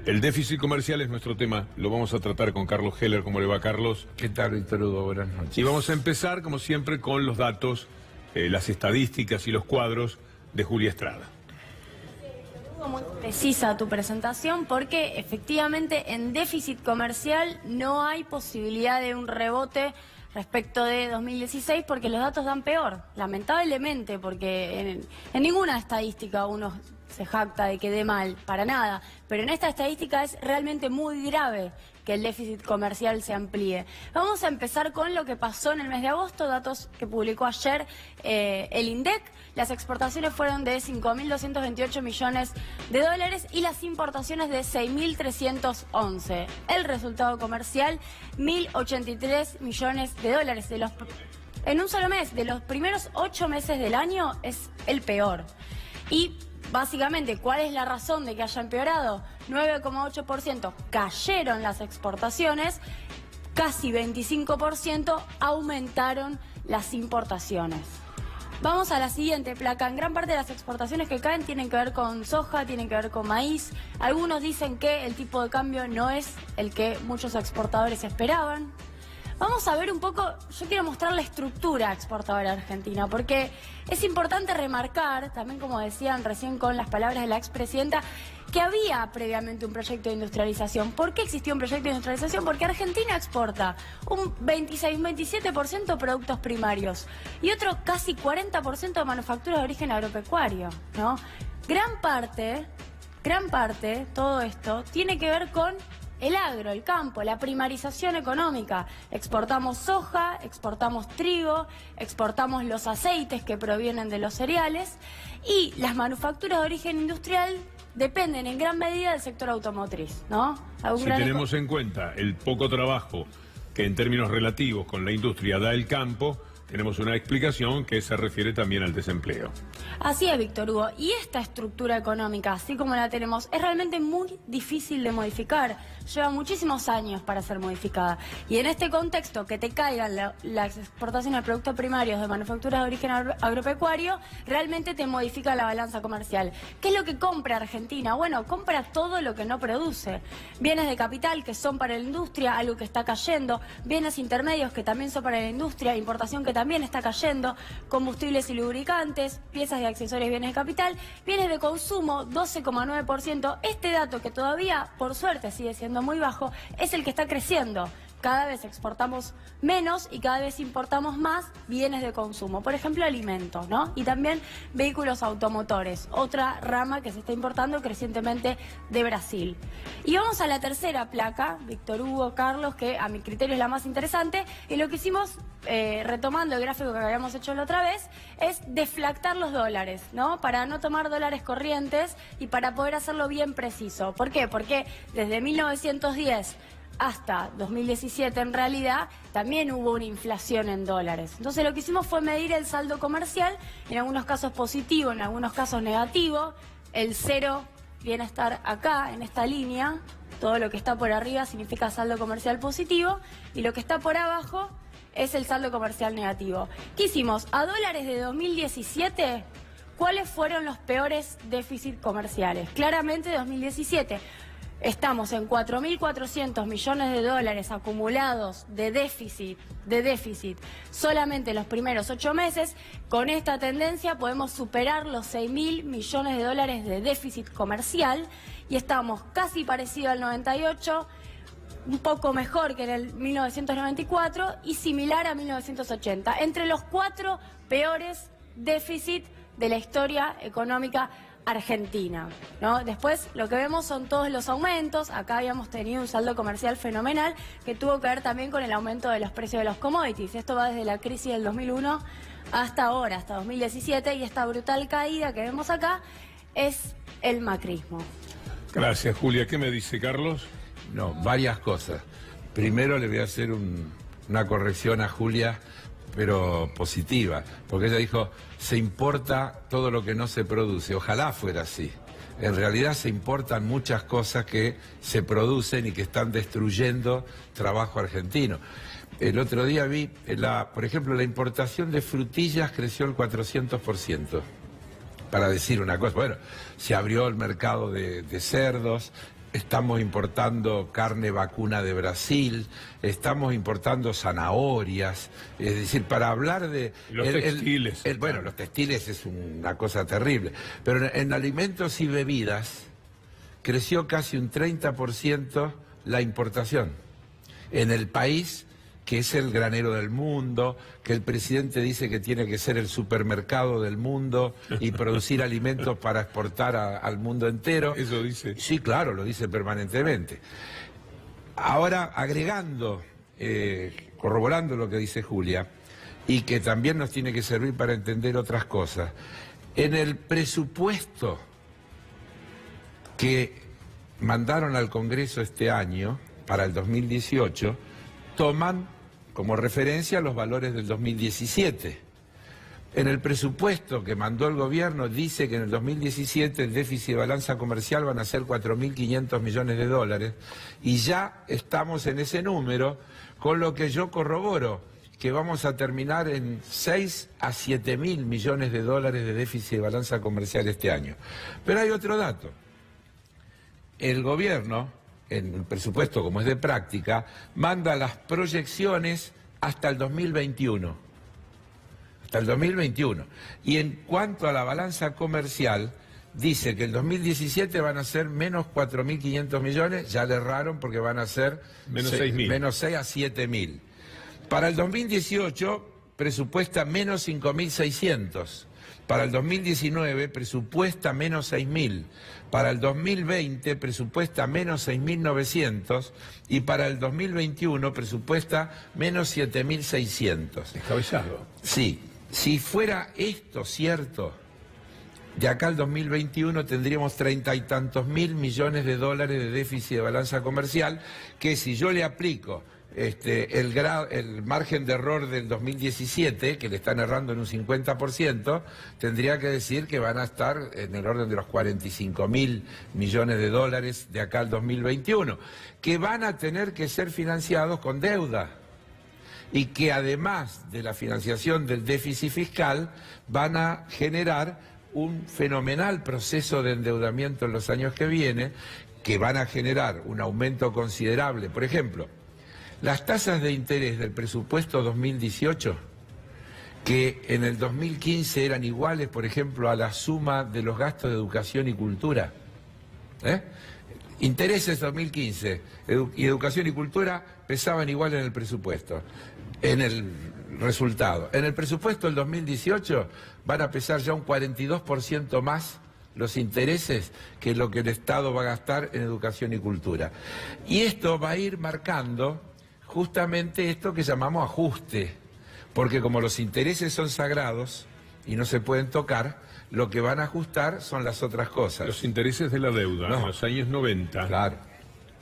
El déficit comercial es nuestro tema, lo vamos a tratar con Carlos Heller. ¿Cómo le va, Carlos? ¿Qué tal, Víctor Hugo? Buenas noches. Y vamos a empezar, como siempre, con los datos, las estadísticas y los cuadros de Julia Estrada. Muy precisa tu presentación porque efectivamente en déficit comercial no hay posibilidad de un rebote respecto de 2016 porque los datos dan peor, lamentablemente, porque en ninguna estadística uno se jacta de que dé mal, para nada, pero en esta estadística es realmente muy grave que el déficit comercial se amplíe. Vamos a empezar con lo que pasó en el mes de agosto, datos que publicó ayer el INDEC. Las exportaciones fueron de 5.228 millones de dólares y las importaciones de 6.311. El resultado comercial, 1.083 millones de dólares. En un solo mes, de los primeros 8 meses del año, es el peor. Y básicamente, ¿cuál es la razón de que haya empeorado? 9,8% cayeron las exportaciones, casi 25% aumentaron las importaciones. Vamos a la siguiente placa. En gran parte de las exportaciones que caen tienen que ver con soja, tienen que ver con maíz. Algunos dicen que el tipo de cambio no es el que muchos exportadores esperaban. Vamos a ver un poco, yo quiero mostrar la estructura exportadora argentina, porque es importante remarcar, también como decían recién con las palabras de la expresidenta, que había previamente un proyecto de industrialización. ¿Por qué existió un proyecto de industrialización? Porque Argentina exporta un 27% productos primarios y otro casi 40% de manufacturas de origen agropecuario, ¿no? Gran parte, todo esto tiene que ver con el agro, el campo, la primarización económica. Exportamos soja, exportamos trigo, exportamos los aceites que provienen de los cereales y las manufacturas de origen industrial dependen en gran medida del sector automotriz, ¿no? Si tenemos en cuenta el poco trabajo que en términos relativos con la industria da el campo, tenemos una explicación que se refiere también al desempleo. Así es, Víctor Hugo. Y esta estructura económica, así como la tenemos, es realmente muy difícil de modificar. Lleva muchísimos años para ser modificada. Y en este contexto, que te caigan las exportaciones de productos primarios de manufacturas de origen agropecuario, realmente te modifica la balanza comercial. ¿Qué es lo que compra Argentina? Bueno, compra todo lo que no produce. Bienes de capital que son para la industria, algo que está cayendo. Bienes intermedios que también son para la industria, importación que también está cayendo, combustibles y lubricantes, piezas y accesorios, bienes de capital, bienes de consumo, 12,9%. Este dato, que todavía, por suerte, sigue siendo muy bajo, es el que está creciendo. Cada vez exportamos menos y cada vez importamos más bienes de consumo. Por ejemplo, alimentos, ¿no? Y también vehículos automotores, otra rama que se está importando crecientemente de Brasil. Y vamos a la tercera placa, Víctor Hugo, Carlos, que a mi criterio es la más interesante. Y lo que hicimos, retomando el gráfico que habíamos hecho la otra vez, es deflactar los dólares, ¿no? Para no tomar dólares corrientes y para poder hacerlo bien preciso. ¿Por qué? Porque desde 1910... hasta 2017 en realidad también hubo una inflación en dólares. Entonces lo que hicimos fue medir el saldo comercial, en algunos casos positivo, en algunos casos negativo. El cero viene a estar acá, en esta línea. Todo lo que está por arriba significa saldo comercial positivo y lo que está por abajo es el saldo comercial negativo. ¿Qué hicimos? A dólares de 2017, ¿cuáles fueron los peores déficits comerciales? Claramente 2017. Estamos en 4.400 millones de dólares acumulados de déficit solamente los primeros 8 meses. Con esta tendencia podemos superar los 6.000 millones de dólares de déficit comercial y estamos casi parecido al 98, un poco mejor que en el 1994 y similar a 1980. Entre los 4 peores déficits de la historia económica argentina, ¿no? Después lo que vemos son todos los aumentos. Acá habíamos tenido un saldo comercial fenomenal que tuvo que ver también con el aumento de los precios de los commodities. Esto va desde la crisis del 2001 hasta ahora, hasta 2017, y esta brutal caída que vemos acá es el macrismo. Gracias, Julia. ¿Qué me dice Carlos? No, varias cosas. Primero le voy a hacer una corrección a Julia, pero positiva, porque ella dijo, se importa todo lo que no se produce. Ojalá fuera así. En realidad se importan muchas cosas que se producen y que están destruyendo trabajo argentino. El otro día vi, por ejemplo, la importación de frutillas creció el 400%. para decir una cosa. Bueno, se abrió el mercado de cerdos, estamos importando carne vacuna de Brasil, estamos importando zanahorias, es decir, para hablar de... Los textiles. Bueno, los textiles es una cosa terrible, pero en alimentos y bebidas creció casi un 30% la importación. En el país que es el granero del mundo, que el presidente dice que tiene que ser el supermercado del mundo y producir alimentos para exportar al mundo entero. ¿Eso dice? Sí, claro, lo dice permanentemente. Ahora, agregando, corroborando lo que dice Julia, y que también nos tiene que servir para entender otras cosas, en el presupuesto que mandaron al Congreso este año, para el 2018, toman como referencia los valores del 2017. En el presupuesto que mandó el gobierno dice que en el 2017 el déficit de balanza comercial van a ser 4.500 millones de dólares y ya estamos en ese número, con lo que yo corroboro que vamos a terminar en 6 a 7.000 millones de dólares de déficit de balanza comercial este año. Pero hay otro dato. El gobierno, en el presupuesto como es de práctica, manda las proyecciones hasta el 2021. Hasta el 2021. Y en cuanto a la balanza comercial, dice que el 2017 van a ser menos 4.500 millones, ya le erraron porque van a ser menos 6.000. Menos 6 a 7.000. Para el 2018 presupuesta menos 5.600. Para el 2019 presupuesta menos 6.000. Para el 2020 presupuesta menos 6.900 y para el 2021 presupuesta menos 7.600. Descabellado. Sí, si fuera esto cierto, de acá al 2021 tendríamos 30 y tantos mil millones de dólares de déficit de balanza comercial, que si yo le aplico el margen de error del 2017, que le están errando en un 50%, tendría que decir que van a estar en el orden de los 45.000 millones de dólares de acá al 2021, que van a tener que ser financiados con deuda y que además de la financiación del déficit fiscal van a generar un fenomenal proceso de endeudamiento en los años que vienen, que van a generar un aumento considerable. Por ejemplo, las tasas de interés del presupuesto 2018, que en el 2015 eran iguales, por ejemplo, a la suma de los gastos de educación y cultura. Intereses 2015 y educación y cultura pesaban igual en el presupuesto, en el resultado. En el presupuesto del 2018 van a pesar ya un 42% más los intereses que lo que el Estado va a gastar en educación y cultura. Y esto va a ir marcando justamente esto que llamamos ajuste, porque como los intereses son sagrados y no se pueden tocar, lo que van a ajustar son las otras cosas. Los intereses de la deuda en los años 90 claro,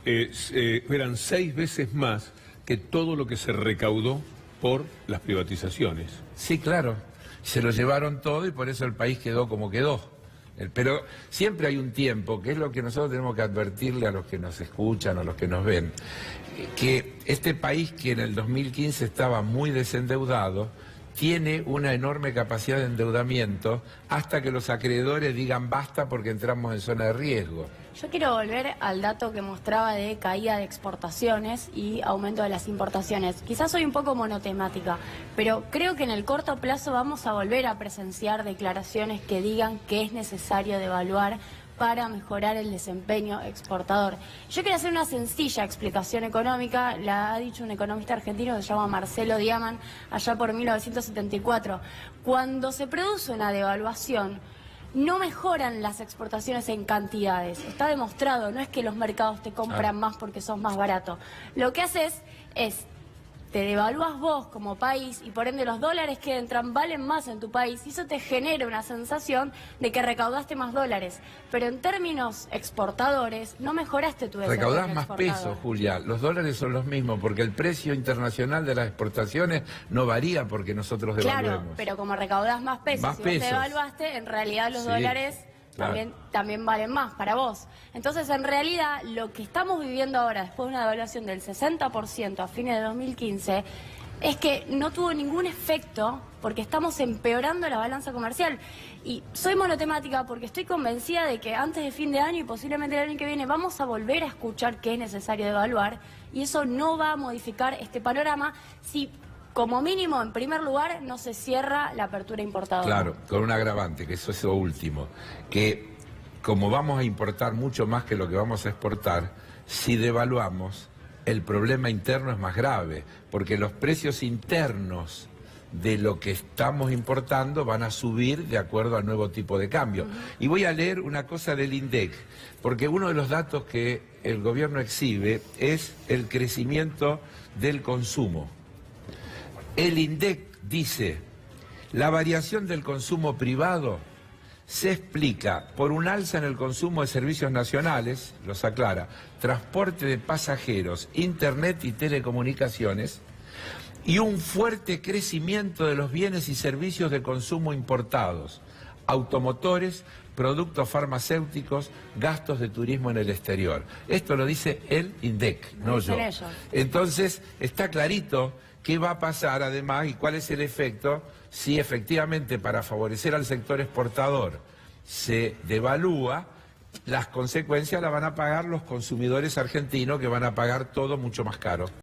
eran 6 veces más que todo lo que se recaudó por las privatizaciones. Sí, claro, se lo llevaron todo y por eso el país quedó como quedó. Pero siempre hay un tiempo, que es lo que nosotros tenemos que advertirle a los que nos escuchan o a los que nos ven, que este país que en el 2015 estaba muy desendeudado, tiene una enorme capacidad de endeudamiento hasta que los acreedores digan basta porque entramos en zona de riesgo. Yo quiero volver al dato que mostraba de caída de exportaciones y aumento de las importaciones. Quizás soy un poco monotemática, pero creo que en el corto plazo vamos a volver a presenciar declaraciones que digan que es necesario devaluar para mejorar el desempeño exportador. Yo quiero hacer una sencilla explicación económica, la ha dicho un economista argentino que se llama Marcelo Diaman, allá por 1974. Cuando se produce una devaluación, no mejoran las exportaciones en cantidades. Está demostrado, no es que los mercados te compran más porque sos más barato. Lo que haces es, te devalúas vos como país y por ende los dólares que entran valen más en tu país y eso te genera una sensación de que recaudaste más dólares. Pero en términos exportadores no mejoraste tu desempeño Recaudás más exportador. pesos, Julia. Los dólares son los mismos porque el precio internacional de las exportaciones no varía porque nosotros devaluemos. Claro, pero como recaudás más pesos Más y vos pesos. te devaluaste, en realidad los Sí, dólares claro. también valen más para vos. Entonces, en realidad, lo que estamos viviendo ahora, después de una devaluación del 60% a fines de 2015, es que no tuvo ningún efecto porque estamos empeorando la balanza comercial. Y soy monotemática porque estoy convencida de que antes de fin de año y posiblemente el año que viene vamos a volver a escuchar que es necesario devaluar y eso no va a modificar este panorama si, como mínimo, en primer lugar, no se cierra la apertura importadora. Claro, con un agravante, que eso es lo último, que como vamos a importar mucho más que lo que vamos a exportar, si devaluamos, el problema interno es más grave, porque los precios internos de lo que estamos importando van a subir de acuerdo al nuevo tipo de cambio. Y voy a leer una cosa del INDEC, porque uno de los datos que el gobierno exhibe es el crecimiento del consumo. El INDEC dice, la variación del consumo privado se explica por un alza en el consumo de servicios nacionales, los aclara, transporte de pasajeros, internet y telecomunicaciones, y un fuerte crecimiento de los bienes y servicios de consumo importados, automotores, productos farmacéuticos, gastos de turismo en el exterior. Esto lo dice el INDEC, no yo. Entonces, está clarito qué va a pasar además y cuál es el efecto si efectivamente para favorecer al sector exportador se devalúa. Las consecuencias las van a pagar los consumidores argentinos, que van a pagar todo mucho más caro.